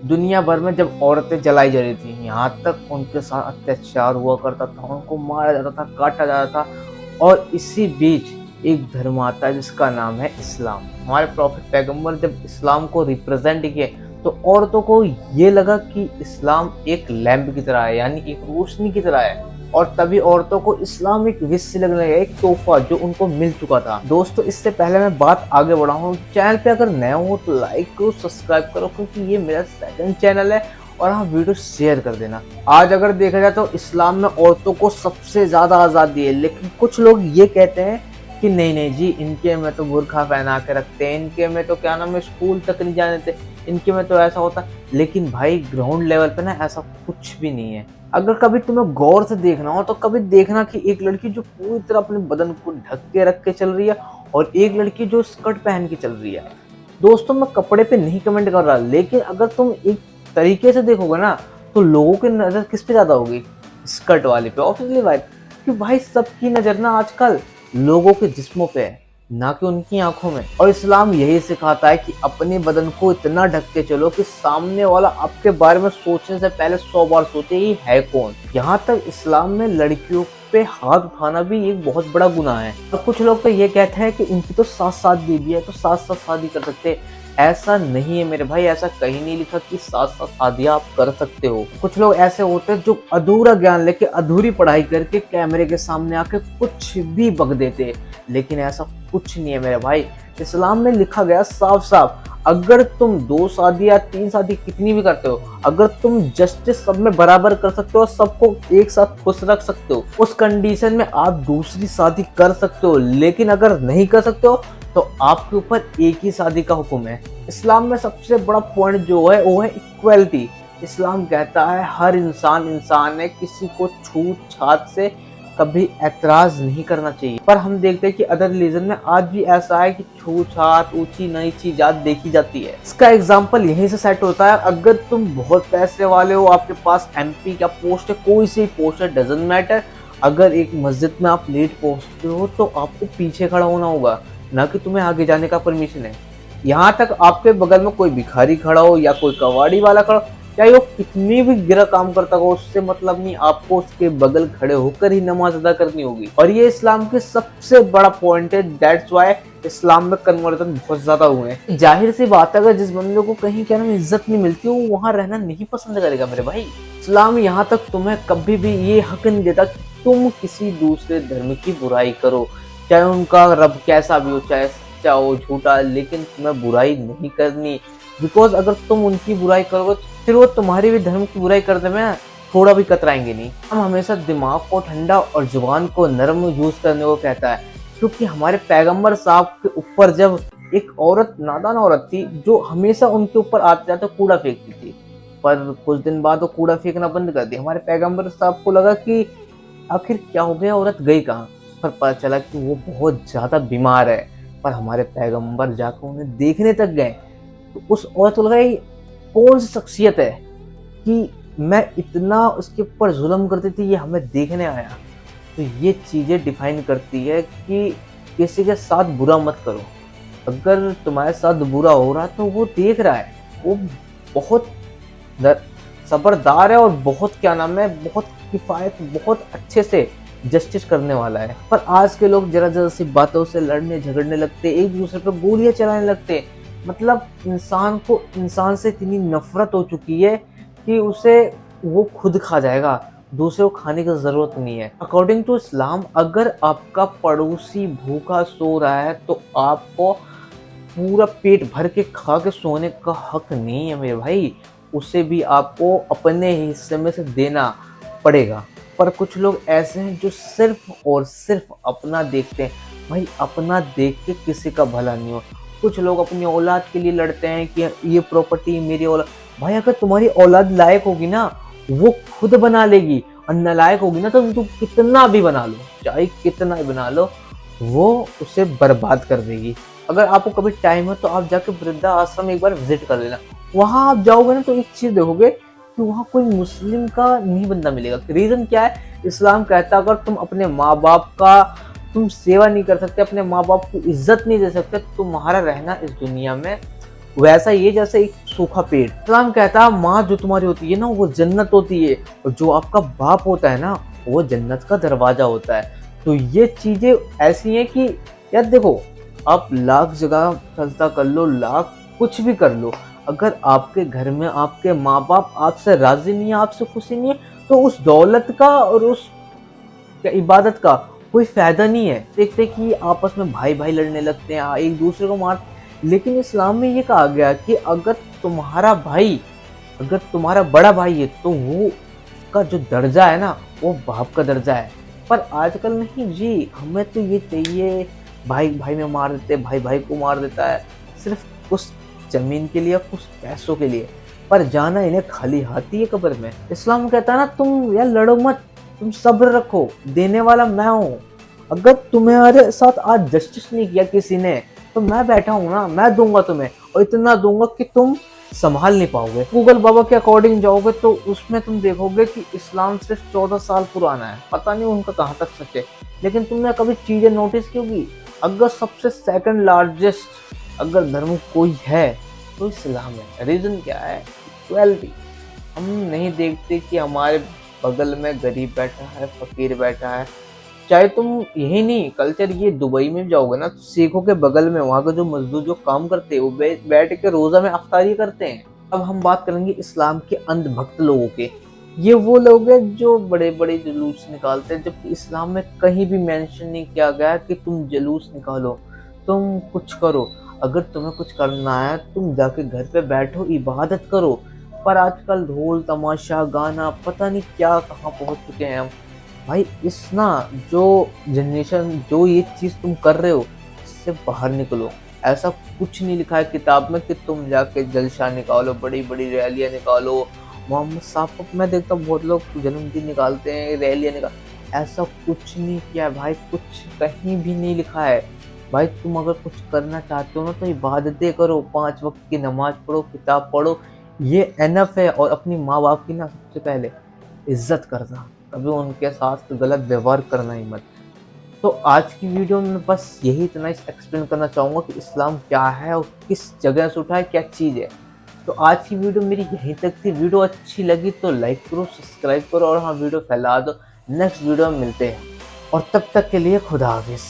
दुनिया भर में जब औरतें जलाई जा रही थी, यहाँ तक उनके साथ अत्याचार हुआ करता था, उनको मारा जाता था, काटा जाता था। और इसी बीच एक धर्म आता है जिसका नाम है इस्लाम। हमारे प्रॉफिट पैगंबर जब इस्लाम को रिप्रेजेंट किए तो औरतों को ये लगा कि इस्लाम एक लैंप की तरह है, यानी एक रोशनी की तरह है। और तभी औरतों को इस्लाम एक विश लगने लगा, एक तोहफा जो उनको मिल चुका था। दोस्तों, इससे पहले मैं बात आगे बढ़ाऊं, चैनल पे अगर नए हो तो लाइक करो, सब्सक्राइब करो, क्योंकि ये मेरा सेकंड चैनल है। और हाँ, वीडियो शेयर कर देना। आज अगर देखा जाए तो इस्लाम में औरतों को सबसे ज्यादा आजादी है, लेकिन कुछ लोग ये कहते हैं कि नहीं नहीं जी, इनके में तो बुर्खा पहना के रखते हैं, इनके में तो क्या नाम है, स्कूल तक नहीं जाने देते, इनके में तो ऐसा होता। लेकिन भाई, ग्राउंड लेवल पे ना ऐसा कुछ भी नहीं है। अगर कभी तुम्हें गौर से देखना हो तो कभी देखना कि एक लड़की जो पूरी तरह अपने बदन को ढक के रख के चल रही है और एक लड़की जो स्कर्ट पहन के चल रही है। दोस्तों, मैं कपड़े पे नहीं कमेंट कर रहा, लेकिन अगर तुम एक तरीके से देखोगे ना तो लोगों की नजर किस पे ज्यादा होगी? स्कर्ट वाले पे, ऑब्वियसली भाई। क्योंकि भाई सबकी नजर ना आजकल लोगों के जिस्मों पे है, ना कि उनकी आंखों में। और इस्लाम यही सिखाता है कि अपने बदन को इतना ढक के चलो कि सामने वाला आपके बारे में सोचने से पहले 100 बार सोचे ये है कौन। यहाँ तक इस्लाम में लड़कियों पे हाथ उठाना भी एक बहुत बड़ा गुनाह है। और कुछ लोग तो ये कहते हैं कि इनकी तो 7 बीवी है तो 7 शादी कर सकते हैं। ऐसा नहीं है मेरे भाई, ऐसा कहीं नहीं लिखा कि 7 शादियां आप कर सकते हो। कुछ लोग ऐसे होते हैं जो अधूरा ज्ञान लेके, अधूरी पढ़ाई करके कैमरे के सामने आके कुछ भी बक देते हैं, लेकिन ऐसा कुछ नहीं है मेरे भाई। इस्लाम में लिखा गया साफ साफ, अगर तुम 2 शादी या 3 शादी कितनी भी करते हो, अगर तुम जस्टिस सब में बराबर कर सकते हो, सबको एक साथ खुश रख सकते हो, उस कंडीशन में आप दूसरी शादी कर सकते हो। लेकिन अगर नहीं कर सकते हो तो आपके ऊपर एक ही शादी का हुक्म है। इस्लाम में सबसे बड़ा पॉइंट जो है वो है इक्वलिटी। इस्लाम कहता है हर इंसान इंसान है, किसी को छूत छात से कभी ऐतराज नहीं करना चाहिए। पर हम देखते हैं कि अदर रिलीजन में आज भी ऐसा है कि छूत छात, ऊंची नीची जात देखी जाती है। इसका एग्जाम्पल यहीं से सेट होता है। अगर तुम बहुत पैसे वाले हो, आपके पास एमपी का पोस्ट है, कोई सी पोस्ट है, डजंट मैटर, अगर एक मस्जिद में आप लेट पहुंचते हो तो आपको पीछे खड़ा होना होगा, ना कि तुम्हें आगे जाने का परमिशन है। यहाँ तक आपके बगल में कोई भिखारी खड़ा हो या कोई कबाड़ी वाला खड़ा हो, चाहे वो कितनी भी गिरा काम करता हो, उससे मतलब नहीं, आपको उसके बगल खड़े होकर ही नमाज अदा करनी होगी। और ये इस्लाम के सबसे बड़ा पॉइंट है। दैट्स वाई इस्लाम में कन्वर्जन बहुत ज्यादा हुए हैं। जाहिर सी बात है, अगर जिस बंदे को कहीं क्या नाम इज्जत नहीं मिलती, वो वहां रहना नहीं पसंद करेगा मेरे भाई। इस्लाम यहाँ तक तुम्हें कभी भी ये हक नहीं देता कि तुम किसी दूसरे धर्म की बुराई करो, चाहे उनका रब कैसा भी हो, चाहे सच्चा हो झूठा, लेकिन तुम्हें बुराई नहीं करनी। बिकॉज अगर तुम उनकी बुराई करोगे तो फिर वो तुम्हारी भी धर्म की बुराई करने में थोड़ा भी कतराएंगे नहीं। हम हमेशा दिमाग को ठंडा और जुबान को नरम यूज करने को कहता है, क्योंकि हमारे पैगंबर साहब के ऊपर जब एक औरत, नादान औरत थी, जो हमेशा उनके ऊपर आते जाते कूड़ा फेंकती थी, पर कुछ दिन बाद वो कूड़ा फेंकना बंद कर दिया। हमारे पैगंबर साहब को लगा कि आखिर क्या हो गया, औरत गई कहाँ? पर पता चला कि वो बहुत ज्यादा बीमार है। पर हमारे पैगंबर जाकर उन्हें देखने तक गए, तो उस औरत को लगा ये कौन सी शख्सियत है कि मैं इतना उसके ऊपर जुल्म करती थी, ये हमें देखने आया। तो ये चीजें डिफाइन करती है कि किसी के साथ बुरा मत करो। अगर तुम्हारे साथ बुरा हो रहा है तो वो देख रहा है, वो बहुत सबरदार है और बहुत क्या नाम है, बहुत किफायत, बहुत अच्छे से जस्टिस करने वाला है। पर आज के लोग जरा जरा सी बातों से लड़ने झगड़ने लगते, एक दूसरे पर गोलियां चलाने लगते। मतलब इंसान को इंसान से इतनी नफरत हो चुकी है कि उसे वो खुद खा जाएगा, दूसरे को खाने की जरूरत नहीं है। अकॉर्डिंग टू इस्लाम, अगर आपका पड़ोसी भूखा सो रहा है तो आपको पूरा पेट भर के खा के सोने का हक नहीं है मेरे भाई, उसे भी आपको अपने हिस्से में से देना पड़ेगा। पर कुछ लोग ऐसे हैं जो सिर्फ और सिर्फ अपना देखते हैं। भाई, अपना देख के किसी का भला नहीं हो। कुछ लोग अपनी औलाद के लिए लड़ते हैं कि ये प्रॉपर्टी मेरी औलाद। भाई, अगर तुम्हारी औलाद लायक होगी ना, वो खुद बना लेगी, और नालायक होगी ना तो तुम कितना भी बना लो, चाहे कितना भी बना लो, वो उसे बर्बाद कर देगी। अगर आपको कभी टाइम है तो आप जाके वृद्धा आश्रम एक बार विजिट कर लेना। वहां आप जाओगे ना तो एक चीज देखोगे कि वहां कोई मुस्लिम का नहीं बंदा मिलेगा। रीजन क्या है? इस्लाम कहता है अगर तुम अपने माँ बाप का तुम सेवा नहीं कर सकते, अपने माँ बाप को इज्जत नहीं दे सकते, तुम्हारा रहना इस दुनिया में वैसा ही है जैसे एक सूखा पेड़। इस्लाम कहता है माँ जो तुम्हारी होती है ना वो जन्नत होती है, और जो आपका बाप होता है ना वो जन्नत का दरवाजा होता है। तो ये चीजें ऐसी हैं कि यार देखो, आप लाख जगह फैसला कर लो, लाख कुछ भी कर लो, अगर आपके घर में आपके माँ बाप आपसे राजी नहीं है, आपसे खुशी नहीं है, तो उस दौलत का और उस इबादत का कोई फायदा नहीं है। देखते कि आपस में भाई भाई लड़ने लगते हैं, एक दूसरे को मार। लेकिन इस्लाम में ये कहा गया कि अगर तुम्हारा भाई, अगर तुम्हारा बड़ा भाई है तो वो का जो दर्जा है ना वो बाप का दर्जा है। पर आजकल नहीं जी, हमें तो ये चाहिए, भाई भाई में मार देते, भाई भाई को मार देता है सिर्फ कुछ जमीन के लिए, कुछ पैसों के लिए। पर जाना इन्हें खाली हाथ ही है कब्र में। इस्लाम कहता है ना तुम यार लड़ो मत, तुम सब्र रखो, देने वाला मैं हूँ। अगर तुम्हारे साथ आज जस्टिस नहीं किया किसी ने तो मैं बैठा हूँ ना, मैं दूंगा तुम्हें, और इतना दूंगा कि तुम संभाल नहीं पाओगे। गूगल बाबा के अकॉर्डिंग जाओगे तो उसमें तुम देखोगे कि इस्लाम सिर्फ 14 साल पुराना है। पता नहीं उनका कहाँ तक सच है, लेकिन तुमने कभी चीजें नोटिस की होगी, अगर सबसे सेकंड लार्जेस्ट अगर धर्म कोई है तो इस्लाम है। रीजन क्या है? इक्वालिटी। हम नहीं देखते कि हमारे बगल में गरीब बैठा है, फकीर बैठा है। चाहे तुम यही नहीं, कल्चर ये दुबई में जाओगे ना, सिखों के बगल में वहाँ के जो मजदूर जो काम करते हैं वो बैठ के रोजा में अफ्तारी करते हैं। अब हम बात करेंगे इस्लाम के अंधभक्त लोगों के। ये वो लोग हैं जो बड़े बड़े जुलूस निकालते हैं, जबकि इस्लाम में कहीं भी मेंशन नहीं किया गया कि तुम जुलूस निकालो, तुम कुछ करो। अगर तुम्हें कुछ करना है तुम जाके घर पे बैठो, इबादत करो। पर आजकल ढोल तमाशा गाना पता नहीं क्या कहाँ पहुंच चुके हैं हम। भाई इस ना जो जनरेशन जो ये चीज तुम कर रहे हो इससे बाहर निकलो। ऐसा कुछ नहीं लिखा है किताब में कि तुम जाके जलसा निकालो, बड़ी बड़ी रैलियां निकालो। मोहम्मद साहब को मैं देखता हूँ बहुत लोग जन्मदिन निकालते हैं, रैलियां निकाल, ऐसा कुछ नहीं किया है भाई, कुछ कहीं भी नहीं लिखा है। भाई तुम अगर कुछ करना चाहते हो ना तो इबादतें करो, 5 वक्त की नमाज पढ़ो, किताब पढ़ो, ये एनफ है। और अपनी माँ बाप की ना सबसे पहले इज्जत करना, कभी उनके साथ गलत व्यवहार करना ही मत। तो आज की वीडियो में बस यही इतना एक्सप्लेन करना चाहूँगा कि इस्लाम क्या है और किस जगह से उठा है, क्या चीज़ है। तो आज की वीडियो मेरी यहीं तक थी। वीडियो अच्छी लगी तो लाइक करो, सब्सक्राइब करो, और हाँ वीडियो फैला दो। नेक्स्ट वीडियो में मिलते हैं, और तब तक के लिए खुदा हाफिज़।